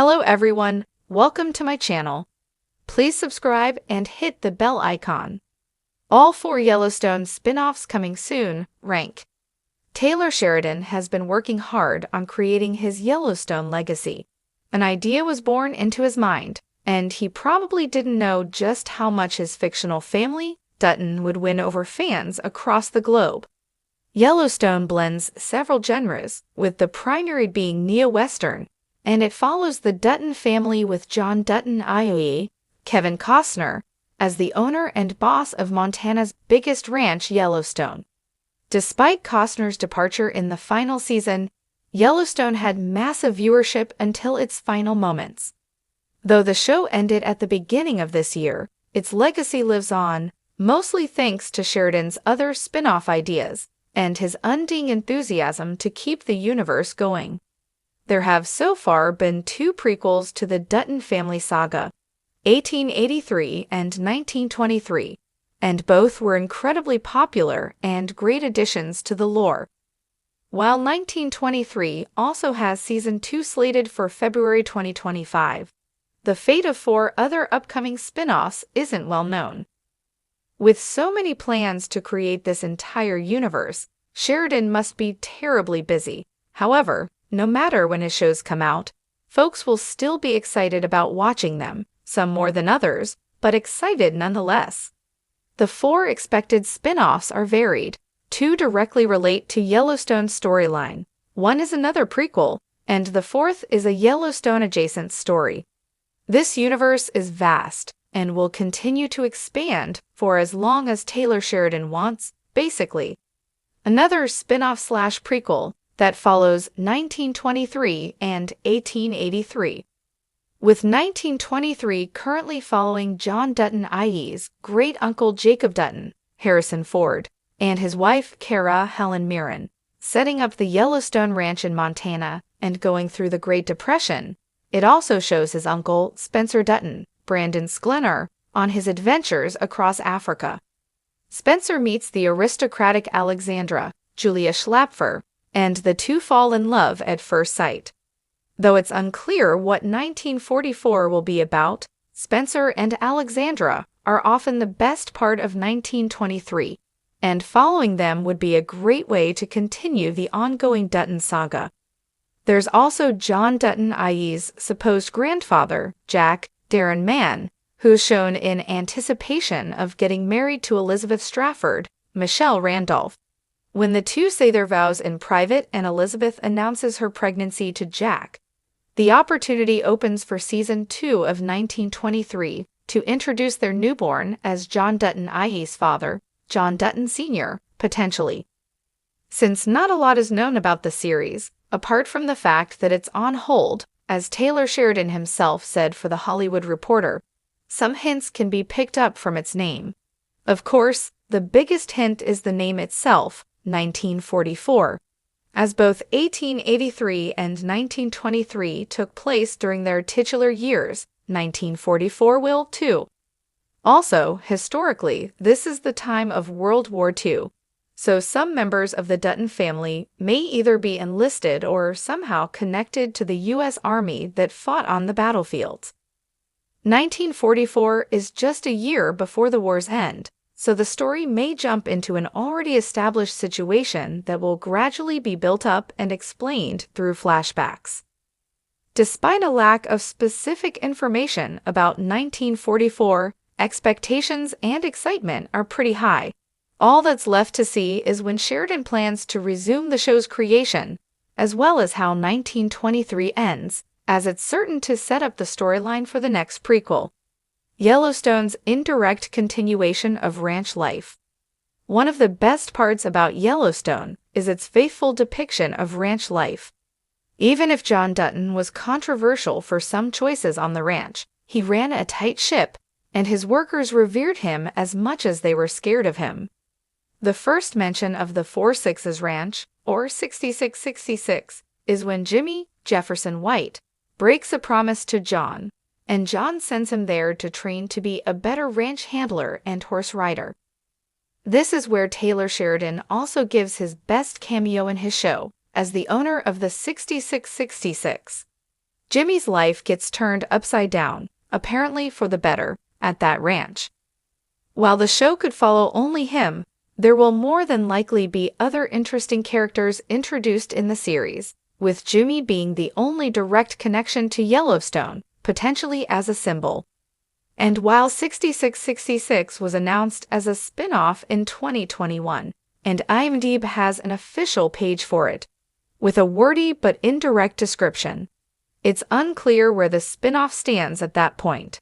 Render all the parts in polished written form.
Hello everyone, welcome to my channel. Please subscribe and hit the bell icon. All 4 Yellowstone spin-offs coming soon. Rank. Taylor Sheridan has been working hard on creating his Yellowstone legacy. An idea was born into his mind, and he probably didn't know just how much his fictional family, Dutton, would win over fans across the globe. Yellowstone blends several genres, with the primary being neo-Western, and it follows the Dutton family with John Dutton i.e. Kevin Costner, as the owner and boss of Montana's biggest ranch, Yellowstone. Despite Costner's departure in the final season, Yellowstone had massive viewership until its final moments. Though the show ended at the beginning of this year, its legacy lives on, mostly thanks to Sheridan's other spin-off ideas and his undying enthusiasm to keep the universe going. There have so far been 2 prequels to the Dutton family saga, 1883 and 1923, and both were incredibly popular and great additions to the lore. While 1923 also has Season 2 slated for February 2025, the fate of 4 other upcoming spin-offs isn't well known. With so many plans to create this entire universe, Sheridan must be terribly busy. However, no matter when his shows come out, folks will still be excited about watching them, some more than others, but excited nonetheless. The 4 expected spin-offs are varied. 2 directly relate to Yellowstone's storyline, 1 is another prequel, and the 4th is a Yellowstone-adjacent story. This universe is vast and will continue to expand for as long as Taylor Sheridan wants, basically. Another spin-off/prequel that follows 1923 and 1883. With 1923 currently following John Dutton i.e.'s great-uncle Jacob Dutton, Harrison Ford, and his wife Kara Helen Mirren, setting up the Yellowstone Ranch in Montana and going through the Great Depression. It also shows his uncle, Spencer Dutton, Brandon Sklenar, on his adventures across Africa. Spencer meets the aristocratic Alexandra, Julia Schlapfer, and the 2 fall in love at first sight. Though it's unclear what 1944 will be about, Spencer and Alexandra are often the best part of 1923, and following them would be a great way to continue the ongoing Dutton saga. There's also John Dutton i.e.'s supposed grandfather, Jack Darren Mann, who's shown in anticipation of getting married to Elizabeth Strafford, Michelle Randolph. When the 2 say their vows in private and Elizabeth announces her pregnancy to Jack, the opportunity opens for Season 2 of 1923 to introduce their newborn as John Dutton i.e.'s father, John Dutton Sr., potentially. Since not a lot is known about the series, apart from the fact that it's on hold, as Taylor Sheridan himself said for The Hollywood Reporter, some hints can be picked up from its name. Of course, the biggest hint is the name itself, 1944, as both 1883 and 1923 took place during their titular years. 1944 will, too. Also, historically, this is the time of World War II, so some members of the Dutton family may either be enlisted or somehow connected to the U.S. Army that fought on the battlefields. 1944 is just a year before the war's end, so the story may jump into an already established situation that will gradually be built up and explained through flashbacks. Despite a lack of specific information about 1944, expectations and excitement are pretty high. All that's left to see is when Sheridan plans to resume the show's creation, as well as how 1923 ends, as it's certain to set up the storyline for the next prequel, Yellowstone's indirect continuation of ranch life. One of the best parts about Yellowstone is its faithful depiction of ranch life. Even if John Dutton was controversial for some choices on the ranch, he ran a tight ship, and his workers revered him as much as they were scared of him. The first mention of the 4-6's ranch, or 6666, is when Jimmy Jefferson White breaks a promise to John, and John sends him there to train to be a better ranch handler and horse rider. This is where Taylor Sheridan also gives his best cameo in his show, as the owner of the 6666. Jimmy's life gets turned upside down, apparently for the better, at that ranch. While the show could follow only him, there will more than likely be other interesting characters introduced in the series, with Jimmy being the only direct connection to Yellowstone, potentially as a symbol. And while 6666 was announced as a spin-off in 2021, and IMDb has an official page for it, with a wordy but indirect description, it's unclear where the spin-off stands at that point.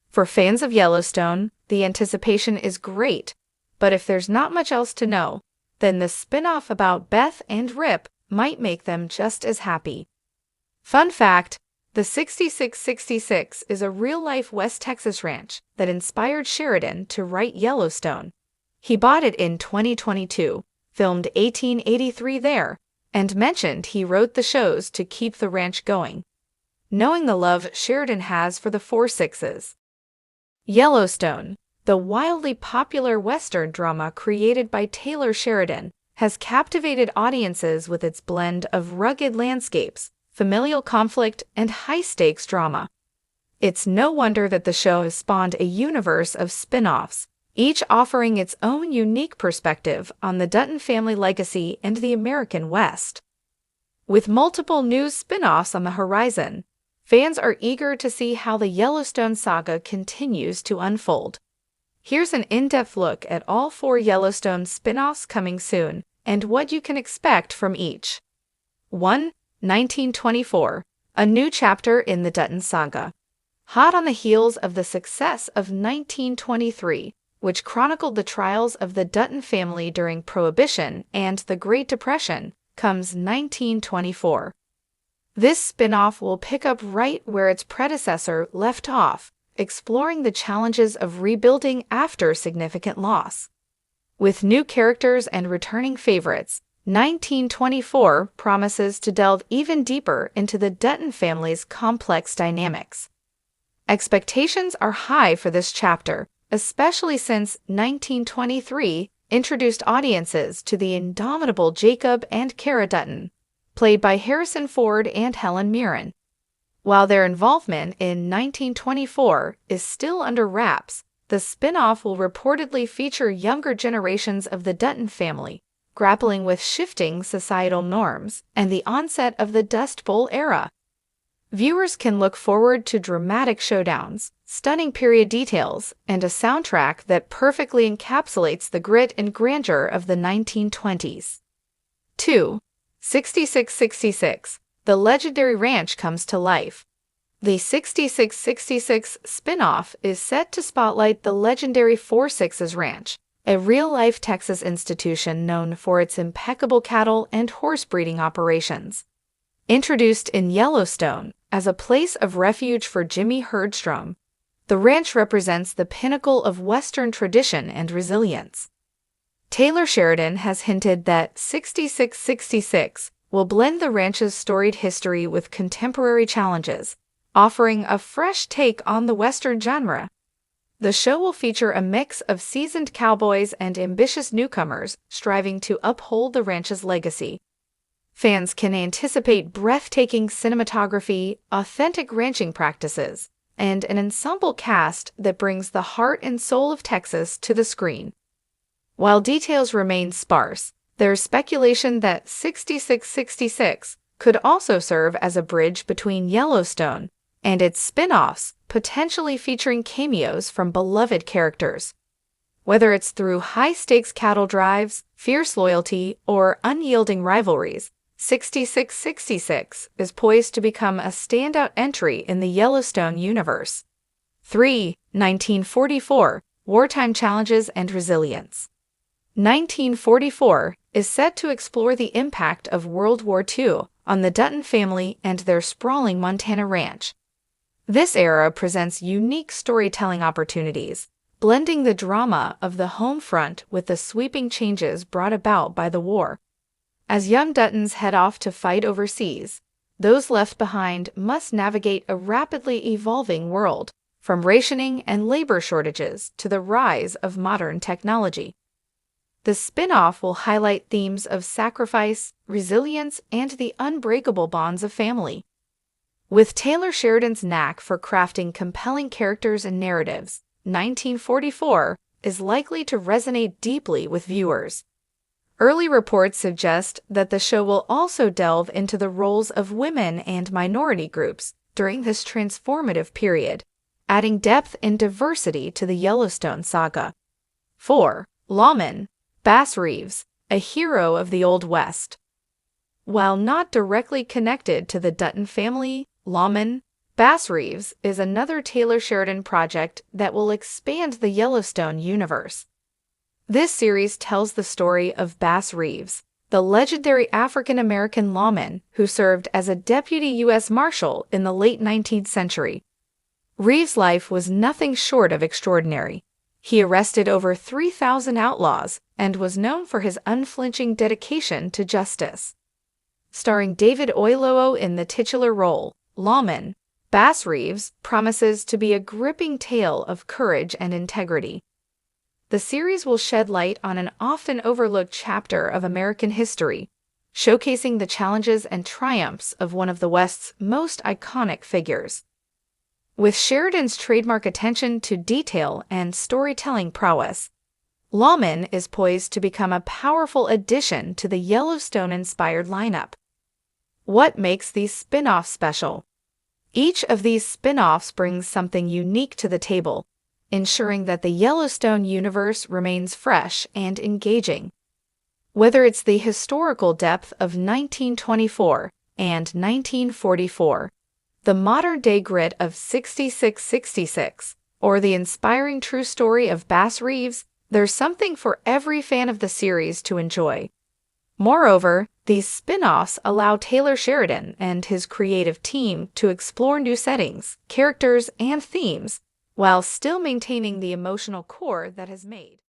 For fans of Yellowstone, the anticipation is great, but if there's not much else to know, then the spin-off about Beth and Rip might make them just as happy. Fun fact, the 6666 is a real-life West Texas ranch that inspired Sheridan to write Yellowstone. He bought it in 2022, filmed 1883 there, and mentioned he wrote the shows to keep the ranch going. Knowing the love Sheridan has for the 4/6s. Yellowstone, the wildly popular Western drama created by Taylor Sheridan, has captivated audiences with its blend of rugged landscapes, familial conflict, and high-stakes drama. It's no wonder that the show has spawned a universe of spin-offs, each offering its own unique perspective on the Dutton family legacy and the American West. With multiple new spin-offs on the horizon, fans are eager to see how the Yellowstone saga continues to unfold. Here's an in-depth look at all 4 Yellowstone spin-offs coming soon and what you can expect from each. 1. 1924, a new chapter in the Dutton saga. Hot on the heels of the success of 1923, which chronicled the trials of the Dutton family during Prohibition and the Great Depression, comes 1924. This spin-off will pick up right where its predecessor left off, exploring the challenges of rebuilding after significant loss. With new characters and returning favorites, 1924 promises to delve even deeper into the Dutton family's complex dynamics. Expectations are high for this chapter, especially since 1923 introduced audiences to the indomitable Jacob and Cara Dutton, played by Harrison Ford and Helen Mirren. While their involvement in 1924 is still under wraps, the spin-off will reportedly feature younger generations of the Dutton family, grappling with shifting societal norms and the onset of the Dust Bowl era. Viewers can look forward to dramatic showdowns, stunning period details, and a soundtrack that perfectly encapsulates the grit and grandeur of the 1920s. 2. 6666, the legendary ranch comes to life. The 6666 spin-off is set to spotlight the legendary 4/6s Ranch, a real-life Texas institution known for its impeccable cattle and horse breeding operations. Introduced in Yellowstone as a place of refuge for Jimmy Herdstrom, the ranch represents the pinnacle of Western tradition and resilience. Taylor Sheridan has hinted that 6666 will blend the ranch's storied history with contemporary challenges, offering a fresh take on the Western genre. The show will feature a mix of seasoned cowboys and ambitious newcomers striving to uphold the ranch's legacy. Fans can anticipate breathtaking cinematography, authentic ranching practices, and an ensemble cast that brings the heart and soul of Texas to the screen. While details remain sparse, there's speculation that 6666 could also serve as a bridge between Yellowstone and its spin-offs, potentially featuring cameos from beloved characters. Whether it's through high-stakes cattle drives, fierce loyalty, or unyielding rivalries, 6666 is poised to become a standout entry in the Yellowstone universe. 3. 1944, Wartime Challenges and Resilience. 1944 is set to explore the impact of World War II on the Dutton family and their sprawling Montana ranch. This era presents unique storytelling opportunities, blending the drama of the home front with the sweeping changes brought about by the war. As young Duttons head off to fight overseas, those left behind must navigate a rapidly evolving world, from rationing and labor shortages to the rise of modern technology. The spin-off will highlight themes of sacrifice, resilience, and the unbreakable bonds of family. With Taylor Sheridan's knack for crafting compelling characters and narratives, 1944 is likely to resonate deeply with viewers. Early reports suggest that the show will also delve into the roles of women and minority groups during this transformative period, adding depth and diversity to the Yellowstone saga. 4. Lawman, Bass Reeves, a hero of the Old West. While not directly connected to the Dutton family, Lawman, Bass Reeves is another Taylor Sheridan project that will expand the Yellowstone universe. This series tells the story of Bass Reeves, the legendary African-American lawman who served as a deputy U.S. Marshal in the late 19th century. Reeves' life was nothing short of extraordinary. He arrested over 3,000 outlaws and was known for his unflinching dedication to justice. Starring David Oyelowo in the titular role, Lawman, Bass Reeves promises to be a gripping tale of courage and integrity. The series will shed light on an often overlooked chapter of American history, showcasing the challenges and triumphs of one of the West's most iconic figures. With Sheridan's trademark attention to detail and storytelling prowess, Lawman is poised to become a powerful addition to the Yellowstone-inspired lineup. What makes these spin-offs special? Each of these spin-offs brings something unique to the table, ensuring that the Yellowstone universe remains fresh and engaging. Whether it's the historical depth of 1924 and 1944, the modern-day grit of 6666, or the inspiring true story of Bass Reeves, there's something for every fan of the series to enjoy. Moreover, these spin-offs allow Taylor Sheridan and his creative team to explore new settings, characters, and themes, while still maintaining the emotional core that has made